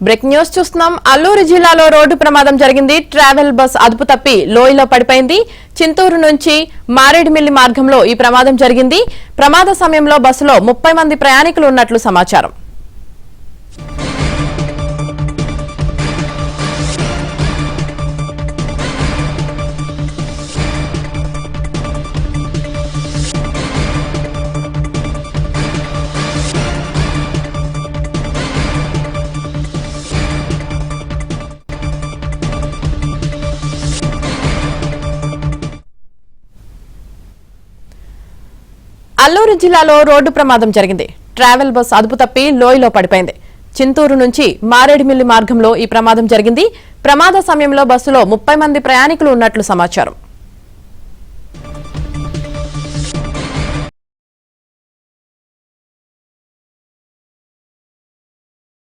Break news చూస్తున్నాం. అల్లూరు జిల్లాలో road ప్రమాదం జరిగింది. ట్రావెల్ బస్ అదుపు తప్పి లోయలో పడిపోయింది. చింతూరు నుంచి మారేడుమిల్లి మార్గంలో ఈ ప్రమాదం జరిగింది. ప్రమాద సమయంలో బస్సులో 30 మంది ప్రయాణికులు ఉన్నట్లు సమాచారం. అల్లూరు జిల్లాలో రోడ్డు ప్రమాదం జరిగింది. ట్రావెల్ బస్ అదుపు తప్పి లోయలో పడిపోయింది. చింతూరు నుంచి మారేడుమిల్లి మార్గంలో ఈ ప్రమాదం జరిగింది. ప్రమాద సమయంలో బస్సులో 30 మంది ప్రయాణికులు ఉన్నట్లు సమాచారం.